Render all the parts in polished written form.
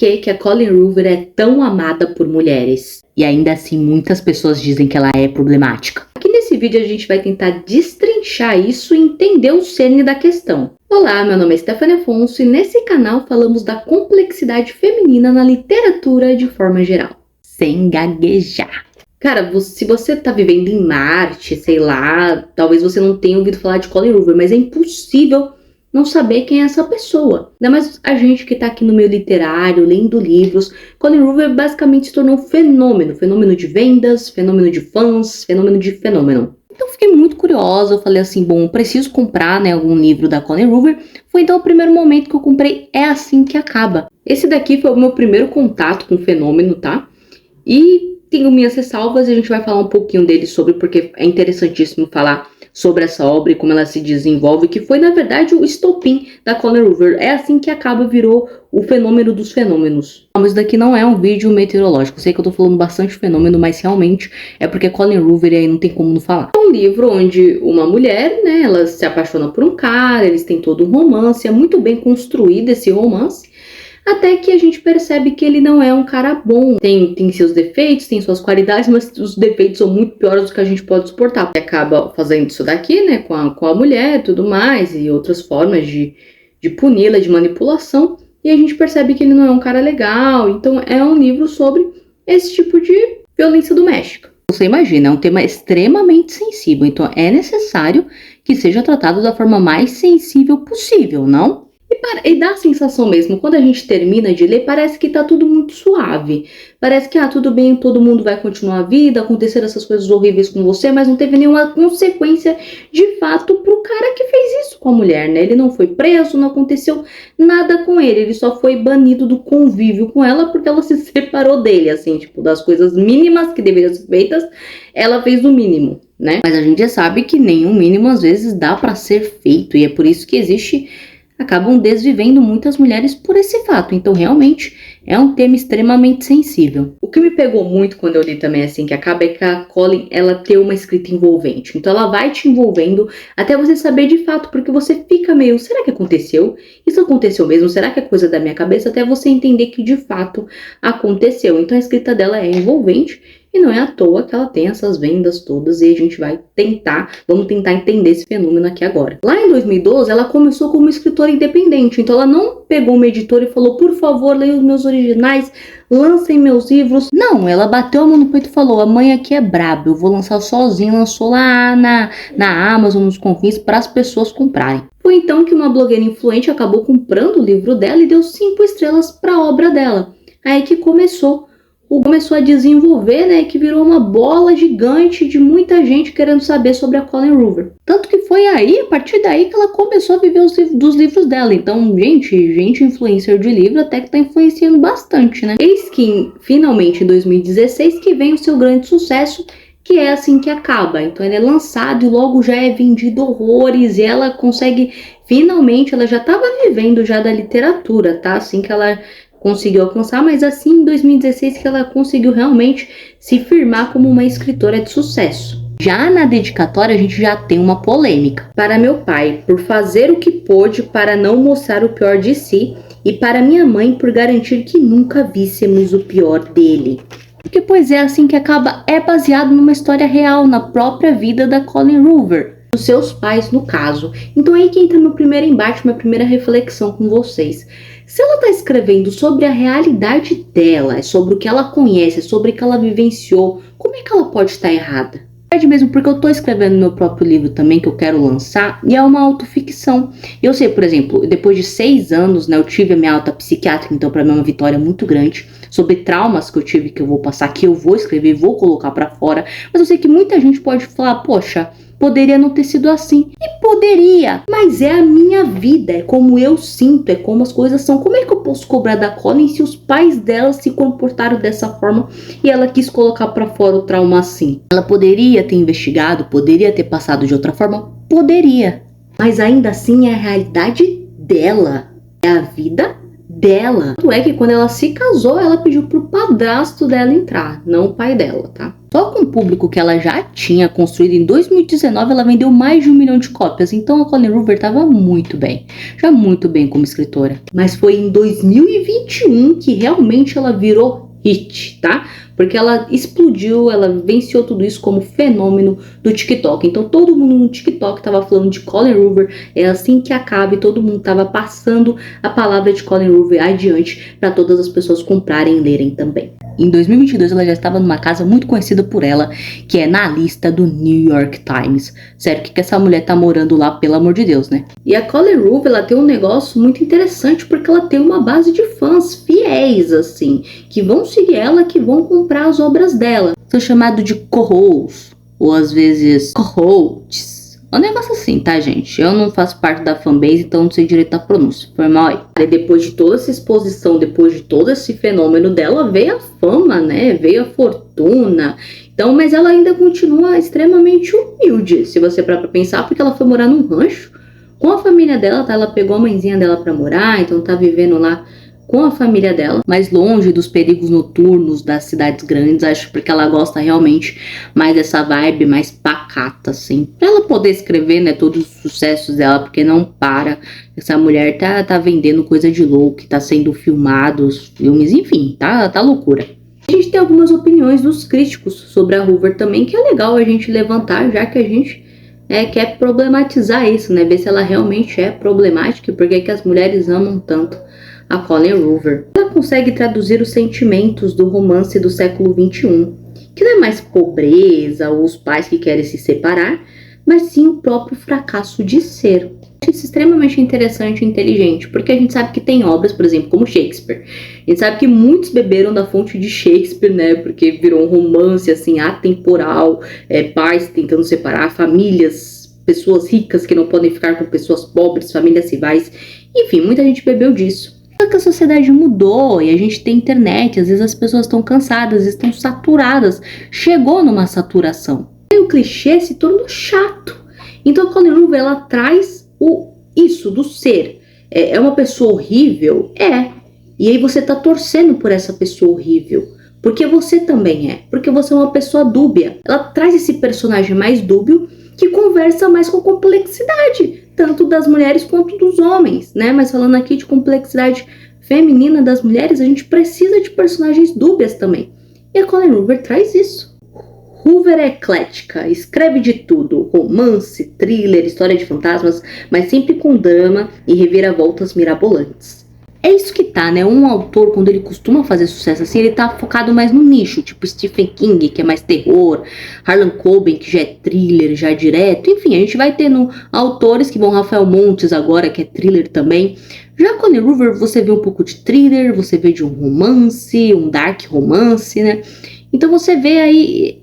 que a Colleen Hoover é tão amada por mulheres? E ainda assim muitas pessoas dizem que ela é problemática. Aqui nesse vídeo a gente vai tentar destrinchar isso e entender o cerne da questão. Olá, meu nome é Stephanie Afonso e nesse canal falamos da complexidade feminina na literatura de forma geral. Sem gaguejar. Cara, se você tá vivendo em Marte, sei lá, talvez você não tenha ouvido falar de Colleen Hoover, mas é impossível não saber quem é essa pessoa. Ainda mais a gente que tá aqui no meio literário, lendo livros. Colleen Hoover basicamente se tornou um fenômeno. Fenômeno de vendas, fenômeno de fãs, fenômeno de fenômeno. Então fiquei muito curiosa, eu falei assim, bom, preciso comprar, né, algum livro da Colleen Hoover. Foi então o primeiro momento que eu comprei É Assim Que Acaba. Esse daqui foi o meu primeiro contato com o fenômeno, tá? E tenho minhas ressalvas e a gente vai falar um pouquinho dele sobre, porque é interessantíssimo falar sobre essa obra e como ela se desenvolve, que foi, na verdade, o estopim da Colleen Hoover. É assim que acaba, virou o fenômeno dos fenômenos. Mas isso daqui não é um vídeo meteorológico. Eu sei que eu tô falando bastante fenômeno, mas realmente é porque Colleen Hoover aí não tem como não falar. É um livro onde uma mulher, né, ela se apaixona por um cara, eles têm todo um romance, é muito bem construído esse romance. Até que a gente percebe que ele não é um cara bom. Tem seus defeitos, tem suas qualidades, mas os defeitos são muito piores do que a gente pode suportar. Ele acaba fazendo isso daqui, né, com a mulher e tudo mais, e outras formas de puni-la, de manipulação. E a gente percebe que ele não é um cara legal. Então é um livro sobre esse tipo de violência doméstica. Você imagina, é um tema extremamente sensível. Então é necessário que seja tratado da forma mais sensível possível, não? E dá a sensação mesmo, quando a gente termina de ler, parece que tá tudo muito suave. Parece que, tudo bem, todo mundo vai continuar a vida, aconteceram essas coisas horríveis com você, mas não teve nenhuma consequência de fato pro cara que fez isso com a mulher, né? Ele não foi preso, não aconteceu nada com ele só foi banido do convívio com ela porque ela se separou dele, assim, tipo, das coisas mínimas que deveriam ser feitas, ela fez o mínimo, né? Mas a gente já sabe que nenhum mínimo às vezes dá pra ser feito, e é por isso que acabam desvivendo muitas mulheres por esse fato. Então, realmente, é um tema extremamente sensível. O que me pegou muito quando eu li também Assim Que Acaba é que a Colleen, ela tem uma escrita envolvente. Então, ela vai te envolvendo até você saber de fato, porque você fica meio, será que aconteceu? Isso aconteceu mesmo? Será que é coisa da minha cabeça? Até você entender que de fato aconteceu. Então, a escrita dela é envolvente. E não é à toa que ela tem essas vendas todas e a gente vamos tentar entender esse fenômeno aqui agora. Lá em 2012, ela começou como escritora independente, então ela não pegou uma editora e falou, por favor, leiam os meus originais, lancem meus livros. Não, ela bateu a mão no peito e falou, a mãe aqui é braba, eu vou lançar sozinha, lançou lá na Amazon, nos confins, para as pessoas comprarem. Foi então que uma blogueira influente acabou comprando o livro dela e deu 5 estrelas para a obra dela. Aí que começou a desenvolver, né, que virou uma bola gigante de muita gente querendo saber sobre a Colleen Hoover. Tanto que foi aí, a partir daí, que ela começou a viver dos livros dela. Então, gente influencer de livro até que tá influenciando bastante, né? Eis que, finalmente, em 2016, que vem o seu grande sucesso, que É Assim Que Acaba. Então ele é lançado e logo já é vendido horrores e ela consegue, finalmente, ela já estava vivendo já da literatura, tá? Assim que ela conseguiu alcançar, mas assim em 2016 que ela conseguiu realmente se firmar como uma escritora de sucesso. Já na dedicatória a gente já tem uma polêmica. Para meu pai, por fazer o que pôde para não mostrar o pior de si, e para minha mãe, por garantir que nunca víssemos o pior dele. Porque, pois é, Assim Que Acaba é baseado numa história real, na própria vida da Colleen Hoover, dos seus pais no caso. Então aí que entra meu primeiro embate, minha primeira reflexão com vocês. Se ela está escrevendo sobre a realidade dela, sobre o que ela conhece, sobre o que ela vivenciou, como é que ela pode estar errada? Verdade mesmo, porque eu estou escrevendo meu próprio livro também, que eu quero lançar, e é uma autoficção. Eu sei, por exemplo, depois de 6 anos, né, eu tive a minha alta psiquiátrica, então para mim é uma vitória muito grande, sobre traumas que eu tive, que eu vou passar, que eu vou escrever, vou colocar para fora, mas eu sei que muita gente pode falar, poxa, poderia não ter sido assim. E poderia, mas é a minha vida, é como eu sinto, é como as coisas são. Como é que eu posso cobrar da Colleen se os pais dela se comportaram dessa forma e ela quis colocar pra fora o trauma assim? Ela poderia ter investigado, poderia ter passado de outra forma? Poderia. Mas ainda assim é a realidade dela, é a vida dela. Tanto é que quando ela se casou, ela pediu pro padrasto dela entrar, não o pai dela, tá? Só com o público que ela já tinha construído em 2019, ela vendeu mais de 1 milhão de cópias. Então a Colleen Hoover estava muito bem, já muito bem como escritora. Mas foi em 2021 que realmente ela virou hit, tá? Porque ela explodiu, ela venceu tudo isso como fenômeno do TikTok. Então todo mundo no TikTok tava falando de Colleen Hoover, é assim que acaba, e todo mundo tava passando a palavra de Colleen Hoover adiante para todas as pessoas comprarem e lerem também. Em 2022 ela já estava numa casa muito conhecida por ela, que é na lista do New York Times. Sério, o que essa mulher tá morando lá, pelo amor de Deus, né? E a Colleen Hoover, ela tem um negócio muito interessante, porque ela tem uma base de fãs fiéis, assim, que vão seguir ela, que vão comprar as obras dela. São chamados de co-hosts, ou às vezes co-hosts. É um negócio assim, tá, gente? Eu não faço parte da fanbase, então não sei direito a pronúncia. Foi mal aí. Aí depois de toda essa exposição, depois de todo esse fenômeno dela, veio a fama, né? Veio a fortuna. Então, mas ela ainda continua extremamente humilde, se você parar pra pensar, porque ela foi morar num rancho com a família dela, tá? Ela pegou a mãezinha dela pra morar, então tá vivendo lá com a família dela, mais longe dos perigos noturnos das cidades grandes, acho, porque ela gosta realmente mais dessa vibe mais pacata, assim, pra ela poder escrever, né, todos os sucessos dela, porque não para, essa mulher tá vendendo coisa de louco, tá sendo filmados, filmes, enfim, tá loucura. A gente tem algumas opiniões dos críticos sobre a Hoover também, que é legal a gente levantar, já que a gente quer problematizar isso, né, ver se ela realmente é problemática e por que as mulheres amam tanto a Colleen Hoover. Ela consegue traduzir os sentimentos do romance do século XXI, que não é mais pobreza ou os pais que querem se separar, mas sim o próprio fracasso de ser. Isso é extremamente interessante e inteligente, porque a gente sabe que tem obras, por exemplo, como Shakespeare. A gente sabe que muitos beberam da fonte de Shakespeare, né, porque virou um romance assim atemporal, pais tentando separar, famílias, pessoas ricas que não podem ficar com pessoas pobres, famílias rivais, enfim, muita gente bebeu disso. Só que a sociedade mudou e a gente tem internet, às vezes as pessoas estão cansadas, estão saturadas, chegou numa saturação. E o clichê se tornou chato. Então a Colleen Hoover, ela traz isso do ser. É uma pessoa horrível? É. E aí você tá torcendo por essa pessoa horrível. Porque você também é. Porque você é uma pessoa dúbia. Ela traz esse personagem mais dúbio que conversa mais com complexidade, tanto das mulheres quanto dos homens, né? Mas falando aqui de complexidade feminina das mulheres, a gente precisa de personagens dúbias também. E a Colleen Hoover traz isso. Hoover é eclética, escreve de tudo, romance, thriller, história de fantasmas, mas sempre com drama e reviravoltas mirabolantes. É isso que tá, né? Um autor, quando ele costuma fazer sucesso assim, ele tá focado mais no nicho, tipo Stephen King, que é mais terror, Harlan Coben, que já é thriller, já é direto, enfim, a gente vai tendo autores que vão, Rafael Montes agora, que é thriller também. Já Colleen Hoover, você vê um pouco de thriller, você vê de um romance, um dark romance, né? Então você vê aí,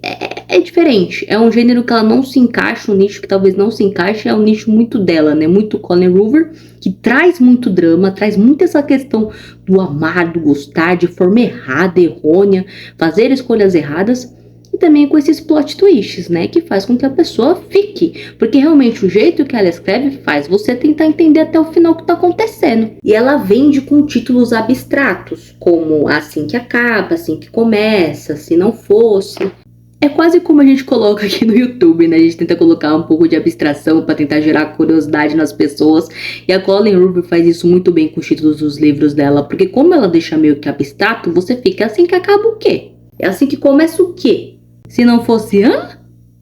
é diferente, é um gênero que ela não se encaixa, um nicho que talvez não se encaixe, é um nicho muito dela, né, muito Colleen Hoover, que traz muito drama, traz muito essa questão do amar, do gostar, de forma errada, errônea, fazer escolhas erradas, e também com esses plot twists, né, que faz com que a pessoa fique, porque realmente o jeito que ela escreve faz você tentar entender até o final o que tá acontecendo. E ela vende com títulos abstratos, como Assim que Acaba, Assim que Começa, Se Não Fosse. É quase como a gente coloca aqui no YouTube, né? A gente tenta colocar um pouco de abstração para tentar gerar curiosidade nas pessoas. E a Colleen Hoover faz isso muito bem com os títulos dos livros dela, porque como ela deixa meio que abstrato, você fica assim que acaba o quê? É assim que começa o quê? Se não fosse,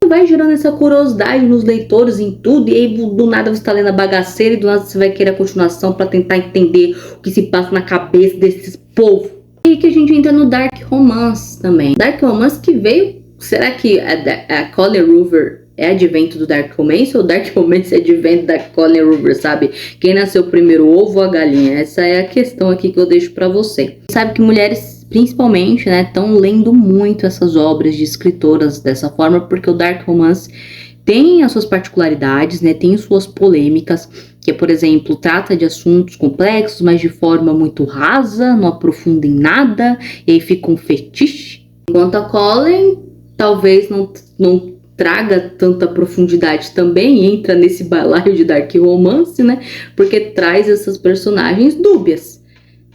vai gerando essa curiosidade nos leitores em tudo, e aí do nada você tá lendo a bagaceira e do nada você vai querer a continuação para tentar entender o que se passa na cabeça desses povos. E que a gente entra no Dark Romance também. Dark Romance que veio, será que a Colleen Hoover é advento do Dark Romance ou o Dark Romance é advento da Colleen Hoover, sabe? Quem nasceu primeiro, o ovo ou a galinha? Essa é a questão aqui que eu deixo para você. Sabe que mulheres principalmente, né, estão lendo muito essas obras de escritoras dessa forma, porque o Dark Romance tem as suas particularidades, né, tem suas polêmicas, que, por exemplo, trata de assuntos complexos, mas de forma muito rasa, não aprofunda em nada, e aí fica um fetiche. Enquanto a Colleen talvez não traga tanta profundidade também, entra nesse balaio de Dark Romance, né, porque traz essas personagens dúbias.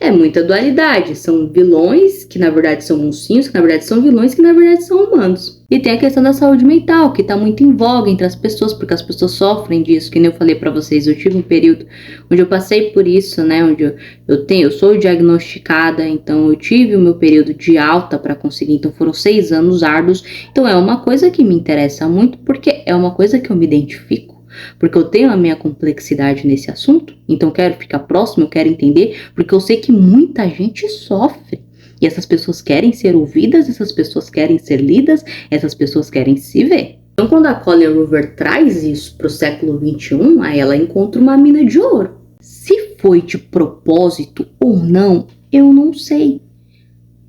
É muita dualidade. São vilões que na verdade são mocinhos, que na verdade são vilões, que na verdade são humanos. E tem a questão da saúde mental, que tá muito em voga entre as pessoas, porque as pessoas sofrem disso. Que nem eu falei pra vocês, eu tive um período onde eu passei por isso, né? Onde eu sou diagnosticada, então eu tive o meu período de alta pra conseguir. Então foram 6 anos árduos. Então é uma coisa que me interessa muito, porque é uma coisa que eu me identifico. Porque eu tenho a minha complexidade nesse assunto, então eu quero ficar próximo, eu quero entender, porque eu sei que muita gente sofre. E essas pessoas querem ser ouvidas, essas pessoas querem ser lidas, essas pessoas querem se ver. Então quando a Colleen Hoover traz isso para o século XXI, aí ela encontra uma mina de ouro. Se foi de propósito ou não, eu não sei.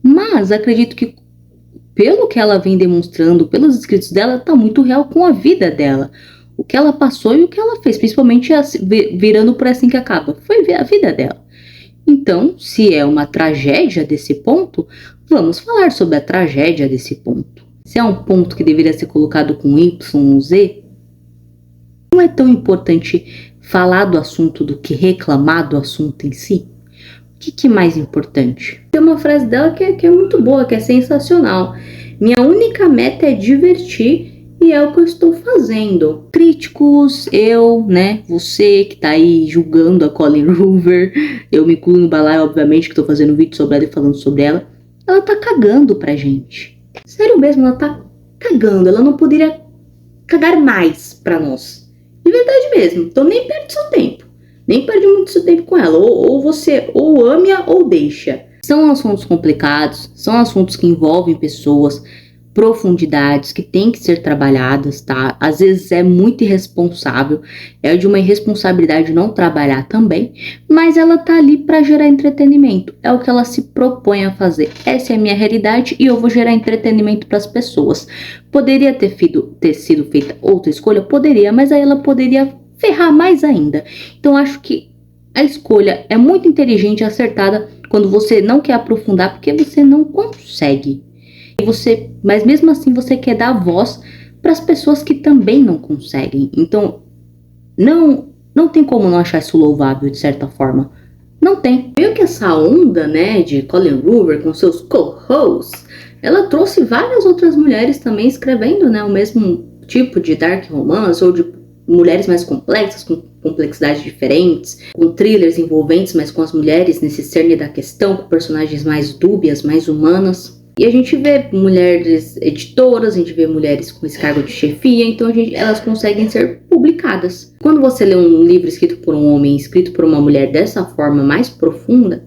Mas acredito que pelo que ela vem demonstrando, pelos escritos dela, está muito real com a vida dela. O que ela passou e o que ela fez, principalmente virando por assim que acaba, foi a vida dela. Então, se é uma tragédia desse ponto, vamos falar sobre a tragédia desse ponto. Se é um ponto que deveria ser colocado com Y ou Z, não é tão importante falar do assunto do que reclamar do assunto em si. O que é mais importante? Tem uma frase dela que é muito boa, que é sensacional. Minha única meta é divertir. E é o que eu estou fazendo. Críticos, eu, né, você que tá aí julgando a Colleen Hoover, eu me incluo no balaio, obviamente, que estou fazendo vídeo sobre ela e falando sobre ela. Ela tá cagando pra gente. Sério mesmo, ela tá cagando. Ela não poderia cagar mais pra nós. De verdade mesmo. Então nem perde seu tempo. Nem perde muito seu tempo com ela. Ou você ou ame-a ou deixa. São assuntos complicados, são assuntos que envolvem pessoas, profundidades que têm que ser trabalhadas, tá? Às vezes é muito irresponsável, é de uma irresponsabilidade não trabalhar também, mas ela tá ali para gerar entretenimento, é o que ela se propõe a fazer. Essa é a minha realidade e eu vou gerar entretenimento para as pessoas. Poderia ter sido feita outra escolha? Poderia, mas aí ela poderia ferrar mais ainda. Então acho que a escolha é muito inteligente e acertada quando você não quer aprofundar, porque você não consegue. Mas mesmo assim você quer dar voz para as pessoas que também não conseguem. Então não tem como não achar isso louvável de certa forma. Não tem. Meio que essa onda, né, de Colleen Hoover com seus co-hosts, ela trouxe várias outras mulheres também escrevendo, né, o mesmo tipo de dark romance ou de mulheres mais complexas, com complexidades diferentes, com thrillers envolventes, mas com as mulheres nesse cerne da questão, com personagens mais dúbias, mais humanas. E a gente vê mulheres editoras, a gente vê mulheres com esse cargo de chefia, então elas conseguem ser publicadas. Quando você lê um livro escrito por um homem, escrito por uma mulher dessa forma mais profunda,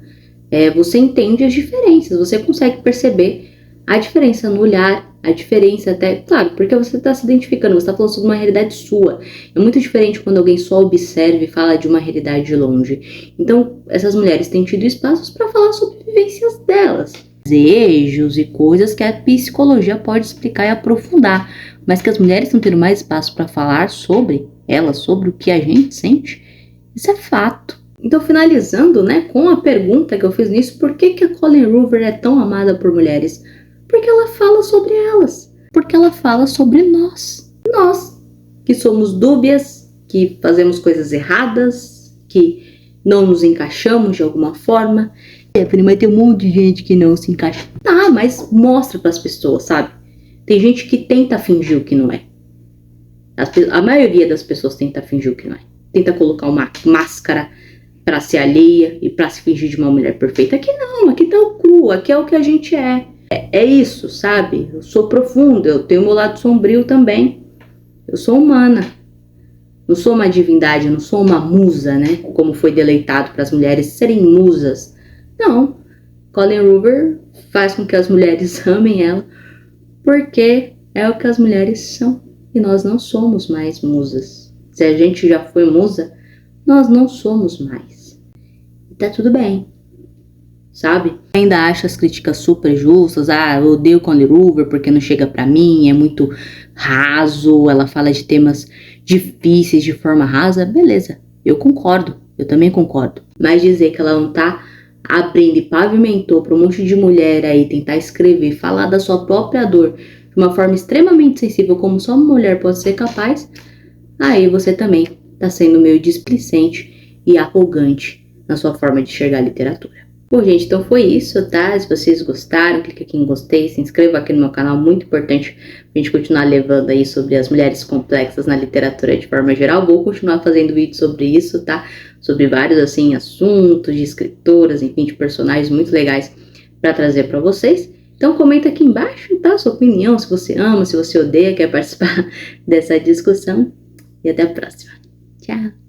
você entende as diferenças, você consegue perceber a diferença no olhar, a diferença até, claro, porque você está se identificando, você está falando sobre uma realidade sua. É muito diferente quando alguém só observa e fala de uma realidade de longe. Então, essas mulheres têm tido espaços para falar sobre vivências delas. Desejos e coisas que a psicologia pode explicar e aprofundar, mas que as mulheres estão tendo mais espaço para falar sobre elas, sobre o que a gente sente, isso é fato. Então, finalizando, né, com a pergunta que eu fiz nisso, por que a Colleen Hoover é tão amada por mulheres? Porque ela fala sobre elas, porque ela fala sobre nós, que somos dúbias, que fazemos coisas erradas, que não nos encaixamos de alguma forma. Mas tem um monte de gente que não se encaixa. Tá, mas mostra pras pessoas, sabe? Tem gente que tenta fingir o que não é. A maioria das pessoas tenta fingir o que não é. Tenta colocar uma máscara pra ser alheia e pra se fingir de uma mulher perfeita. Aqui não, aqui tá o cru, aqui é o que a gente é. É isso, sabe? Eu sou profunda, eu tenho meu lado sombrio também. Eu sou humana. Não sou uma divindade, eu não sou uma musa, né? Como foi deleitado para as mulheres serem musas. Não, Colleen Hoover faz com que as mulheres amem ela, porque é o que as mulheres são, e nós não somos mais musas. Se a gente já foi musa, nós não somos mais. E tá tudo bem, sabe? Ainda acho as críticas super justas, eu odeio Colleen Hoover porque não chega pra mim, é muito raso, ela fala de temas difíceis de forma rasa, beleza, eu concordo, eu também concordo. Mas dizer que ela não tá abrindo e pavimentou para um monte de mulher aí tentar escrever, falar da sua própria dor de uma forma extremamente sensível, como só uma mulher pode ser capaz, aí você também tá sendo meio displicente e arrogante na sua forma de enxergar a literatura. Bom, gente, então foi isso, tá? Se vocês gostaram, clique aqui em gostei, se inscreva aqui no meu canal, muito importante a gente continuar levando aí sobre as mulheres complexas na literatura de forma geral. Vou continuar fazendo vídeos sobre isso, tá? Sobre vários, assim, assuntos de escritoras, enfim, de personagens muito legais para trazer para vocês. Então comenta aqui embaixo, tá? Sua opinião, se você ama, se você odeia, quer participar dessa discussão. E até a próxima. Tchau!